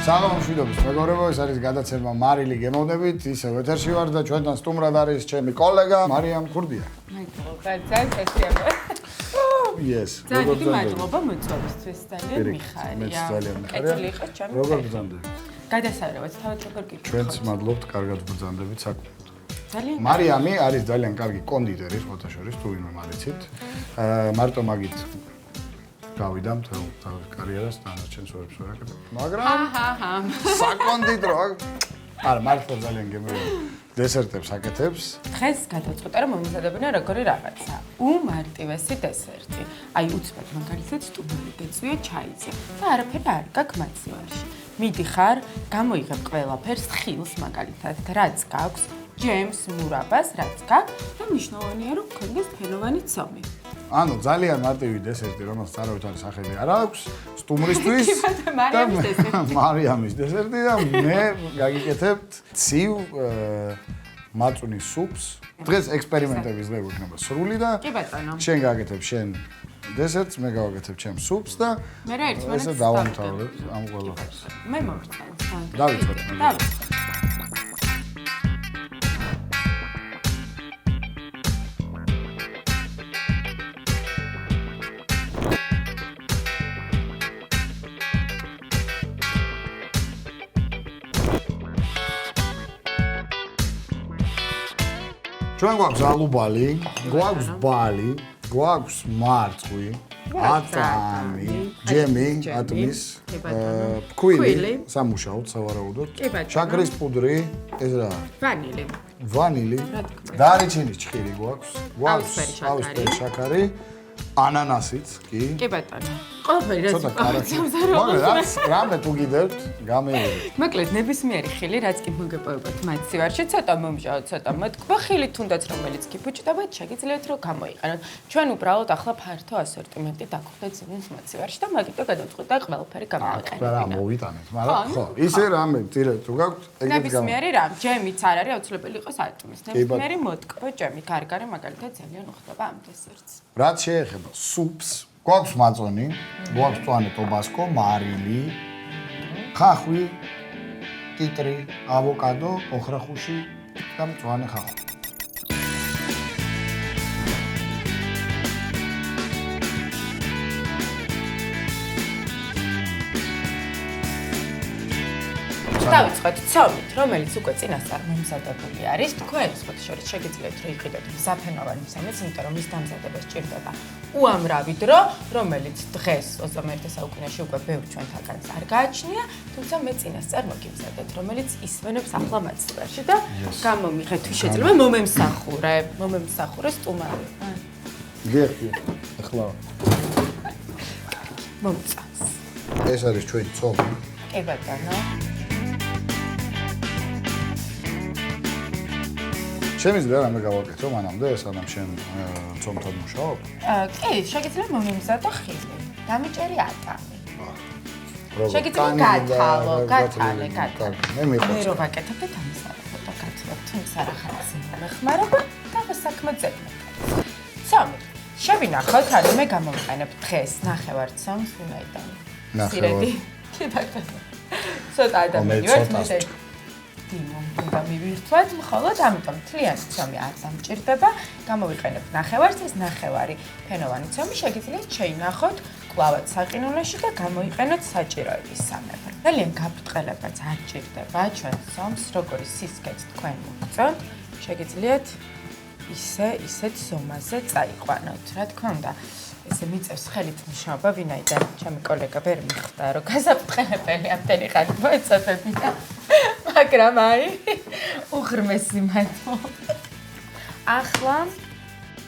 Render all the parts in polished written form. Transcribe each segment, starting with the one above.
მშვიდობის მეგობრებო, ეს არის გადაცემა მარილი გემოვნებით, ისევ ეთერში ვარ და ჩვენთან სტუმრად არის ჩემი კოლეგა მარიამ Kurdiani. Yes. ძალიან მადლობა მოწვევისთვის, ძალიან მიხარია. კეთილი იყო ჩემი. როგორ ბრძანდებით? გადასარევად თავად როგორ გიქნა? ჩვენც მადლობთ, კარგად ბრძანდებით საკუთრებით. ძალიან მარიამი არის ძალიან კარგი კონდიტერი, ხოთა შორის, თუ ვინმე მარიცით. მარტო მაგით გავიდა მთელ კარიერას დანარჩენ სურებს ვერ აკეთებ. მაგრამ საკონდიტრო არა, მართლა ძალიან გემრიელი დესერტებს აკეთებს. დღეს გადავწყვეტე რომ მომიზადებინა როგორი რაღაცა. უმარტივესი დესერტი. აი უცბად მაგალითად სტუმარი გეწვია ჩაიზე და არაფერი არ გაქვს მაცივარში. მიდიხარ, გამოიღებ ყველაფერს, ხილს მაგალითად, რაც გაქვს, ჯემს, მურაბას, რაც გაქვს და მნიშვნელოვანია რომ გქონდეს ფენოვანი ცომი. ანუ ძალიან მარტივი დესერტი, რომელსაც არავითარი სახელი არ აქვს, სტუმრისთვის და მარიამის დესერტი და მე გაგიკეთებთ ცივ მაწვნის სუპს. დღეს ექსპერიმენტების დღე გვექნება სრული და კი ბატონო. შენ გააკეთებ შენ დესერტს, მე გავაკეთებ ჩემ სუპს და მე რა ერთმანეთს ესე დავამთავრებ ამ ყველაფერს. მე მოვწევთ. დავიწყოთ. ჩვენ გვაქვს ალუბალი, გვაქვს ბალი, გვაქვს მარწყვი, ატანი, ჯემი, ატმის, ფქვილი, სამუშაოდ, სავარაუდოდ, შაქრის პუდრი, ეს რა? ვანილი. დარიჩინის ჭხილი გვაქვს, ყავისფერი შაქარი, ანანასიც კი. კი ბატონო. ყველაფერი რაც არის. რამე თუ გიდევთ, გამეიერეთ. მოკლედ ნებისმიერი ხილი, რაც კი მოგეპოვებათ მაცივარში, ცოტა მომჟავოთ, ცოტა მოთქვა ხილი თუნდაც რომელიც კი ფუჭდებათ, შეგიძლიათ რომ გამოიყენოთ. ჩვენ უბრალოდ ახლა ფართო ასორტიმენტი დაგვხვდეთ ზემოს მაცივარში და მაგით გადავწყვეტა ყველაფერი გამოვიყენებინა. რა მოვიტანეთ, მაგრამ ხო, ისე რამე წირეთ თუ გაქვთ, ეგეც ნებისმიერი რამ, ჯემიც არ არის აუცილებელი იყოს ატმის. ნებისმიერი მოთქვა ჯემი, გარგარი მაგალითად ძალიან უხდება ამ დესერტს. რაც შეეხება სუპს, გვაქვს მაწონი, გვაქვს მწვანე ტობასკო, მარილი, ხახვი, კიტრი, ავოკადო, ოხრახუში და მწვანე ხახვი. დავიწყოთ ცომით, რომელიც უკვე წინასწარ მომზადებული არის. თქვენ სხვათა შორის შეგიძლიათ რომ იყიდოთ საფენოვანი ცომიც, იმიტომ რომ მის დამზადებას სჭირდება უამრავი დრო, რომელიც დღეს 21 საუკუნეში უკვე ბევრ ჩვენთაგანს არ გააჩნია, თუმცა მე წინასწარ მოგიმზადეთ, რომელიც ისვენებს ახლა მაცივარში და გამომიღეთ თუ შეიძლება მომემსახურე სტუმარი. გიხდი, ახლა მომწონს. ეს არის ჩვენი ცომი. კი ბატონო. შემიძლია რამე გავაკეთო მანამდე, სანამ შენ ცომთან მუშაობ? კი, შეგიძლია მომიმზადო ხილი. დამიჭერი ატამი. როგორ? შეგიძლია გათალე. მე მიყვარს. მე რო ვაკეთებ და დამისარებო და გათვალ, თუმცა რა ხალხი მეხმარება და საქმე ძებნა. ცომი. შევინახოთ, ანუ მე გამოვიყენებ დღეს ნახევარ ცომს ვინაიდან. ნახევარ. კი ბატონო. ცოტა ადამიანი ვარ, მე დიმუ უნდა მივირთვათ, მხოლოდ ამიტომ თლიანი ცომი არ დამჭირდება. გამოვიყენებ ნახევარს, ეს ნახევარი ფენოვანი ცომი შეგიძლიათ შეინახოთ კლავად საყინულოში და გამოიყენოთ საჭიროების სამეფო. ძალიან გაბრტყელებაც არ ჭირდება ჩვენ ცომს, როგორი სისქეც თქვენ მოგწონთ, შეგიძლიათ ისეთ ზომაზე წაიყვანოთ. რა თქმა უნდა, ესე მიწევს ხელით მუშაობა, ვინაიდან ჩემი კოლეგა ვერ მიხვდა, რომ გაზაფრთხილებელი ამდენი ხანი მოეწოდებინა. მაგრამ აი, უღრმესი მადლობა. ახლა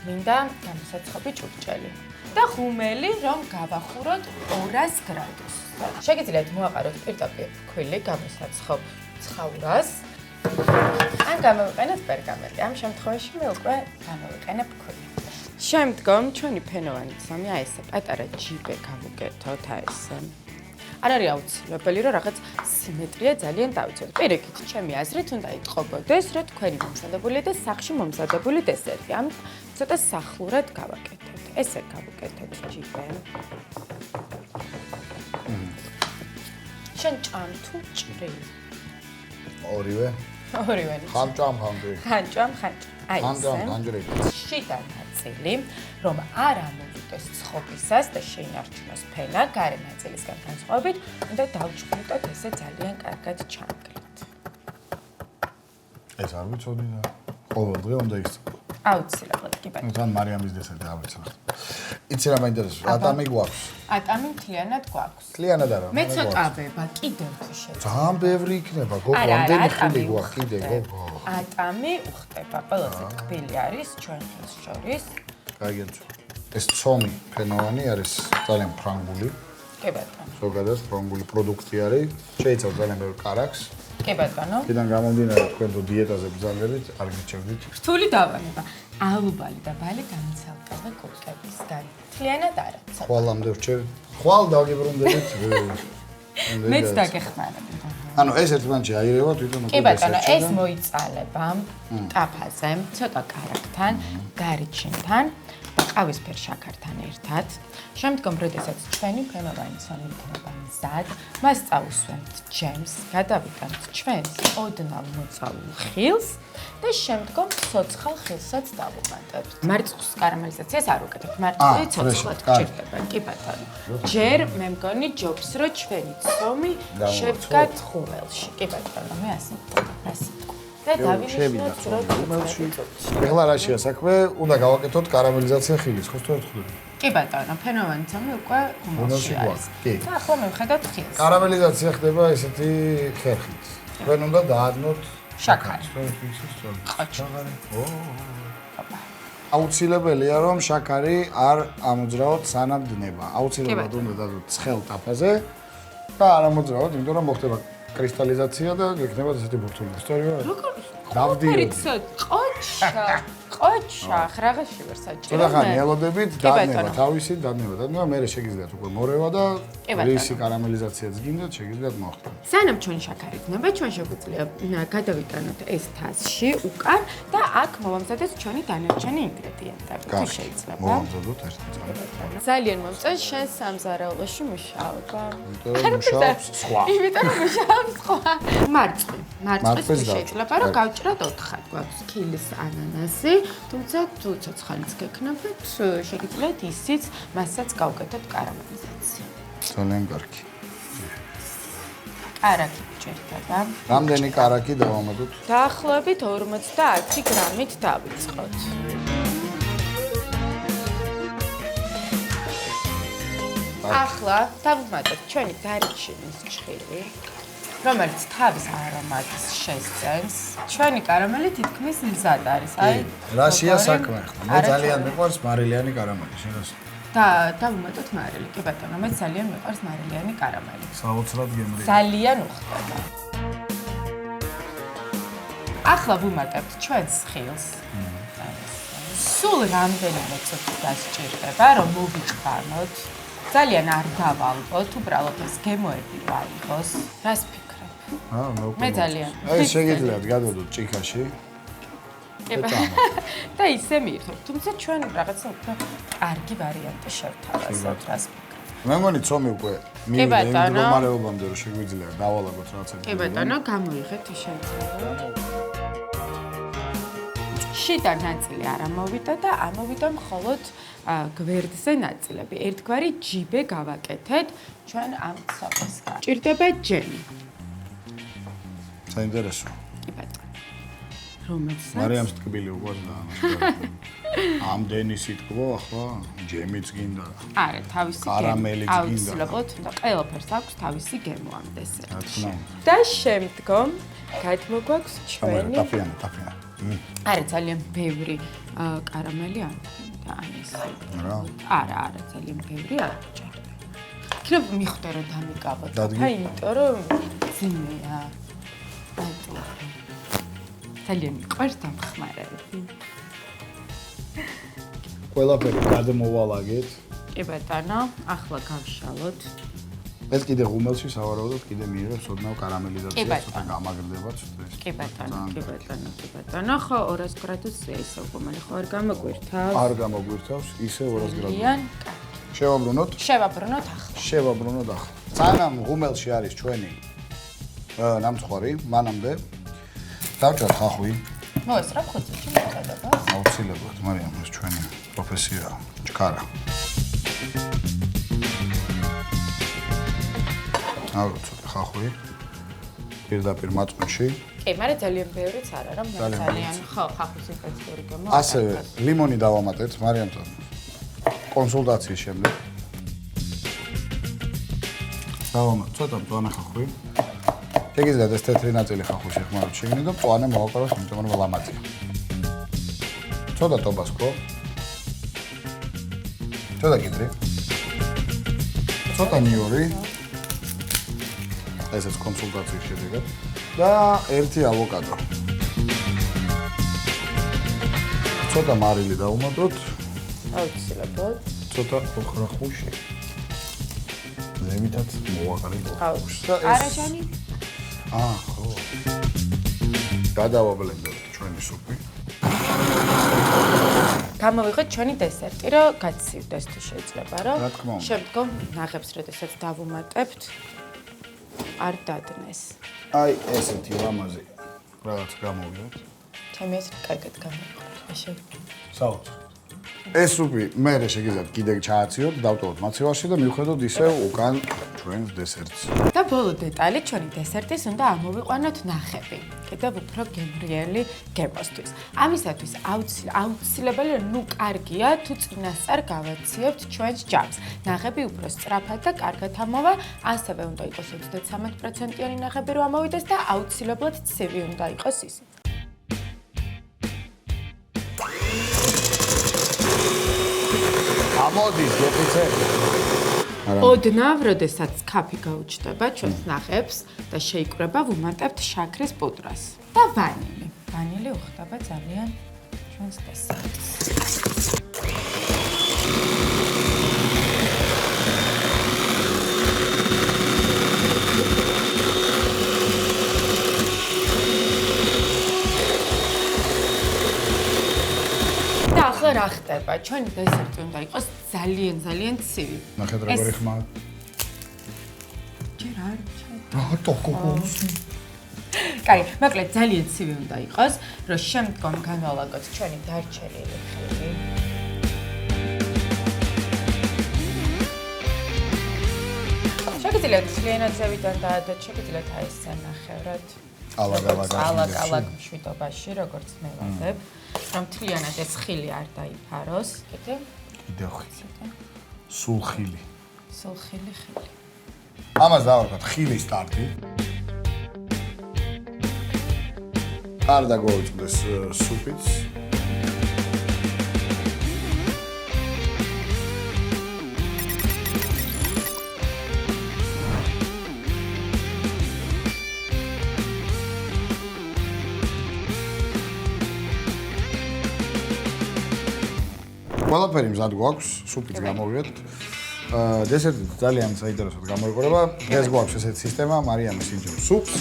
მინდა გამოსაცხობი ჭურჭელი და ხუმელი, რომ გავახუროთ 200 გრადუსს. შეგიძლიათ მოაყაროთ პირდაპირ ქვილი გამოსაცხობ ცხაურას. ან გამოვიყენოთ პერგამენტი. ამ შემთხვევაში მე უკვე გამოვიყენებ ქვილი. შემდგომ ჩვენი ფენოვანი ცომი აი ესე პატარა ჯიბე გავუკეთოთ აი ესე. არ არის აუცილებელი რომ რაღაც სიმეტრია ძალიან დავიცვათ. პირიქით, ჩემი აზრით უნდა იტყობოდეს, რომ თქვენი მომზადებული და სახში მომზადებული დესერტი. ამ ცოტა სახლურად გავაკეთოთ. ესე გავუკეთოთ ჯიბე. შენ ჭამ თუ ჭრილ? ორივე. ორივე. ხანჭამ ხანჭრი. ხანჭამ ხანჭრი. აი ხანჭამ ესე. ხანჭრი. შიდა ნაწილი, რომ არ ამოვიდეს ცხობისას და შეინარჩუნოს ფენა, გარე ნაწილისგან განსხვავებით, უნდა დავჭყნიტოთ ესე ძალიან კარგად ჩამგრით. ეს არ ვიცოდი და ყოველდღე უნდა იხსნა. აუცილებლად, კი ბატონო. თან მარიამის დესერტი ავიცნახ. იცი რა მაინტერესებს? ატამი გვაქვს. ატამი მთლიანად გვაქვს. მთლიანად არა. მე ცოტავება, კიდევ თუ შეიძლება. ძალიან ბევრი იქნება, გოგო, ამდენი ხილი გვაქვს კიდე, გოგო. ატამი უხდება, ყველაზე ტკბილი არის ჩვენ ხელს შორის. გაიგეთ. ეს ცომი ფენოვანი არის ძალიან ფრანგული. კი ბატონო. ზოგადად ფრანგული პროდუქტი არის. შეიცავს ძალიან ბევრ კარაქს. კი ბატონო. კიდან გამომდინარე თქვენ თუ დიეტაზე ბრძანდებით, არ გიჩვენდით. რთული დავანება. ალუბალი და ბალი განცალკევე კოկებისგან. მთლიანად არა. ხვალამდე ვჩერ. ხვალ დაგიბრუნდებით. მეც დაგეხმარები. ანუ ეს ერთმანეთში აირევა თვითონ უკვე. კი ბატონო, ეს მოიწალება ტაფაზე, ცოტა კარაქთან, გარიჩინთან და ყავისფერ შაქართან ერთად. შემდგომ, როდესაც ჩვენი ფენოვანი ცომი იქნება მზად, მას წავუსვენთ ჯემს, გადავიტანთ ჩვენს ოდნავ მოწალულ ხილს და შემდგომ ცოცხალ ხილსაც დავუმატებთ. მარწყვის კარამელიზაციას არ უკეთებთ, მარწყვი ცოცხლად გჭირდება, კი ბატონო. ჯერ მე მგონი ჯობს, რომ ჩვენი ცომი შევდგათ ხუმელში, კი ბატონო, მე ასე ვთქვი. და დავინიშნოთ, რომ ხუმელში. ეხლა რაშია საქმე? უნდა გავაკეთოთ კარამელიზაცია ხილის, ხო სწორად ხვდები? კი ბატონო, ფენოვანი ცომი უკვე ხუმელში არის. კი. და ახლა მივხედოთ ხილს. კარამელიზაცია ხდება ესეთი ხერხით. თქვენ უნდა დაადნოთ შაქარი. შაქარი. აუცილებელია რომ შაქარი არ ამოძრავოთ სანამ დნება. აუცილებლად უნდა დადოთ ცხელ ტაფაზე და არ ამოძრავოთ, იმიტომ რომ მოხდება კრისტალიზაცია და გექნება ესეთი ბურთული. სწორია? როგორ? დავდიოდი. ყოჩა, რაღაცი ვერ საჭირო. ცოტა ხანი ელოდებით, დადნება თავისი, დადნება, მერე შეგიძლიათ უკვე მორევა და რისი კარამელიზაციაც გინდათ, შეგიძლიათ მოხდეს. სანამ ჩვენი შაქარი დნება, ჩვენ შეგვიძლია გადავიტანოთ ეს თასში უკან და აქ მოვამზადოთ ჩვენი დანარჩენი ინგრედიენტები. თუ შეიძლება. მოვამზადოთ ერთი. ძალიან მომწონს შენ სამზარეულოში მუშაობა. მუშაობს სხვა. იმიტომ რომ მუშაობს სხვა. მარწყვის შეიძლება რომ გავჭრათ 4-ად. გვაქვს ქილის ანანასი, თუმცა თუ ცოცხალიც გექნებით, შეგიძლიათ ისიც, მასაც გავუკეთოთ კარამელიზაცია. ძალიან კარგი. კარაკი გჭირდება. რამდენი კარაკი დავამატოთ? დაახლოებით 50 გრამით დავიწყოთ. ახლა დავუმატოთ ჩვენი გარიჩინის ჭხილი, რომელიც თავის არომატს შესწევს. ჩვენი კარამელი თითქმის მზად არის. აი, რაშია საქმე ახლა? მე ძალიან მიყვარს მარილიანი კარამელი, შეგას. და დავუმატოთ მარილი, კი ბატონო, მე ძალიან მიყვარს მარილიანი კარამელი. საოცრად გემრიელი. ძალიან უხდება. ახლა ვუმატებთ ჩვენს ხილს. სულ რამდენიმე წუთი დასჭირდება, რომ მოვიყვანოთ. ძალიან არ დავალყოთ, უბრალოდ ეს გემოები ვაიღოს. რას ფიქრობ? მე ძალიან. აი შეგიძლიათ გადავდოთ ჭიქაში. და ისე მიირთმევთ. თუმცა ჩვენ რაღაცა უფრო კარგი ვარიანტი შევთავაზოთ, რას ფიქრობ? მე მგონი ცომი უკვე მივიდა იმ მდგომარეობამდე, რომ შეგვიძლია დავალაგოთ რაღაცა. კი ბატონო, გამოიღეთ შეიძლება. შიდა ნაწილი არ ამოვიდა და ამოვიდა მხოლოდ გვერდზე ნაწილები. ერთგვარი ჯიბე გავაკეთეთ ჩვენ ამ ცობისგან. ჭირდება ჯემი. საინტერესო. კი ბატონო. რომელსაც მარიამს ტკბილი უყვარს და ამდენი სიტყვა ახლა ჯემიც გინდა. არა, თავისი კარამელიც გინდა. აუცილებლად უნდა ყველაფერს აქვს თავისი გემო ამ დესერტში. რა თქმა და შემდგომ გადმოგვაქვს ჩვენი ტაფიანა. არა, ძალიან ბევრი კარამელი არ და ამის. არა, ძალიან ბევრი არ ჭირდება. იქნებ მიხვდა რომ დამიკავოთ. და იმიტომ რომ ძიმეა. ძალიან მიყვარს დამხმარები. ყველაფერი გადმოვალაგეთ. კი ბატონო, ახლა გავშალოთ. ეს კიდე ღუმელში სავარაუდოდ კიდე მიიღებს ოდნავ კარამელიზაციას, ცოტა გამაგრდება ცოტა. კი ბატონო, ხო 200 გრადუსია ისე ღუმელი, ხო არ გამოგვირთავს? არ გამოგვირთავს, ისე 200 გრადუსი. ძალიან შევაბრუნოთ? შევაბრუნოთ ახლა. შევაბრუნოთ ახლა. სანამ ღუმელში არის ჩვენი ნამცხვარი, მანამდე დავჭერთ ხახვი. მოესწრაფ ხოცებში მოწოდებას. აუცილებლად, მარიამ, ეს ჩვენი პროფესიაა, ჩქარა. ავუცოთ ხახვი. პირდაპირ მაწვნში. კი, მაგრამ ძალიან ბევრიც არა, რომ ძალიან ხო, ხახვის ინფექციური გამო. ასევე ლიმონი დავამატეთ, მარიამთან კონსულტაციის შემდეგ. დავამატეთ ცოტა მწვანე ხახვი. შეგიძლიათ ეს თეთრი ნაწილი ხახვის შეხმაროთ შეგნით და მწვანე მოვაყაროთ, იმიტომ რომ ლამაზია. ცოტა ტობასკო. ცოტა კიდრი. ცოტა ნიორი. ესეც კონსულტაციის შედეგად და ერთი ავოკადო. ცოტა მარილი დავუმატოთ. აუცილებლად. ცოტა ოხრახუში. ზემითაც მოვაყარეთ ოხრახუში. არაჟანი? ხო. გადავაბლენდოთ ჩვენი სუპი. გამოვიღოთ ჩვენი დესერტი, რომ გაცივდეს თუ შეიძლება, რომ რა თქმა უნდა. შემდგომ ნაღებს როდესაც დავუმატებთ არ დადნეს. აი ესეთი ლამაზი რაღაც გამოვიდეთ. ჩემი ეს კარგად გამოვიყო. ესე. საუთ. ეს სუპი მე შეგიძლიათ კიდე ჩააციოთ, დავტოვოთ მაცივარში და მივხედოთ ისევ უკან ჩვენს დესერტს. და ბოლო დეტალი ჩვენი დესერტის უნდა ამოვიყვანოთ ნახები. კიდევ უფრო გემრიელი გემოსთვის. ამისათვის აუცილებელი ნუ კარგია თუ წინასწარ გავაციებთ ჩვენს ჯამს. ნახები უფრო სწრაფად და კარგად ამოვა, ასევე უნდა იყოს 33%-იანი ნახები რომ ამოვიდეს და აუცილებლად ცივი უნდა იყოს ის. ამოდის გეფიცე. ოდნავ, როდესაც კაფე გაუჩნდება ჩვენს ნახებს და შეიკრება, ვუმატებთ შაქრის პუდრას და ვანილი. ვანილი უხდება ძალიან ჩვენს დესერტს. და ახლა რა ხდება? ჩვენი დესერტი უნდა იყოს ძალიან ცივი. ნახეთ როგორი ხმაა. ჯერ არ რატო კოკოს? კაი, მოკლედ ძალიან ცივი უნდა იყოს, რომ შემდგომ განვალაგოთ ჩვენი დარჩენილი ხილი. შეგიძლიათ მთლიანად ზევიდან დაადოთ, შეგიძლიათ აი ეს ნახევრად. ალაგ მშვიდობაში, როგორც მე ვადებ, რომ მთლიანად ეს ხილი არ დაიფაროს. კიდევ ხილი. სულ ხილი. ხილი. ამას დავარქვათ ხილის სტარტი. არ დაგვაუწყდეს სუპიც. ყველაფერი მზად გვაქვს, სუპიც გამოვიეთ. დესერტი ძალიან საინტერესოდ გამოიყურება. დღეს გვაქვს ესეთი სისტემა, მარიამის ინჯილ სუპს,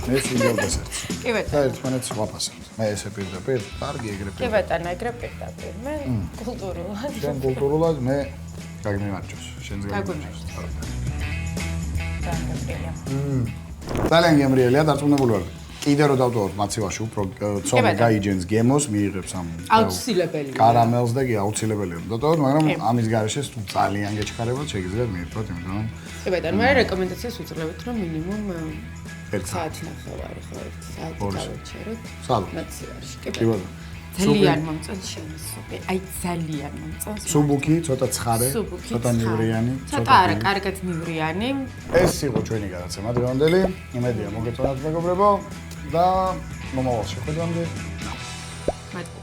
მე ინჯილ დესერტს. კი ბატონო. და ერთმანეთს ვაფასებთ. მე ესე პირდაპირ, კარგი ეგრე კი პირდაპირ. ბატონო, ეგრე პირდაპირ. მე კულტურულად. შენ კულტურულად მე გაგმიმარჯოს, შენს გაგმიმარჯოს. ძალიან გემრიელია, დარწმუნებული ვარ. კიდე რომ დავტოვოთ მაცივარში უფრო ცოლი გაიჯენს გემოს, მიიღებს ამ აუცილებელია. კარამელს და კი აუცილებელია. დავტოვოთ, მაგრამ ამის გარეშე თუ ძალიან გეჩქარებათ, შეგიძლიათ მიირთვათ, იმიტომ რომ კი ბატონო, მე რეკომენდაციას ვუწევთ, რომ მინიმუმ 1 საათი ნახევარი ხო, 1 საათი გავუჩეროთ. სალო. მაცივარში. კი ბატონო. ძალიან მომწონს შენი სუპი. აი ძალიან მომწონს. სუბუქი, ცოტა ცხარე, ცოტა ნივრიანი, ცოტა არა, კარგად ნივრიანი. ეს იყო ჩვენი გადაცემა დღევანდელი. იმედია მოგეწონათ მეგობრებო და მომავალ შეხვედრამდე. მადლობა.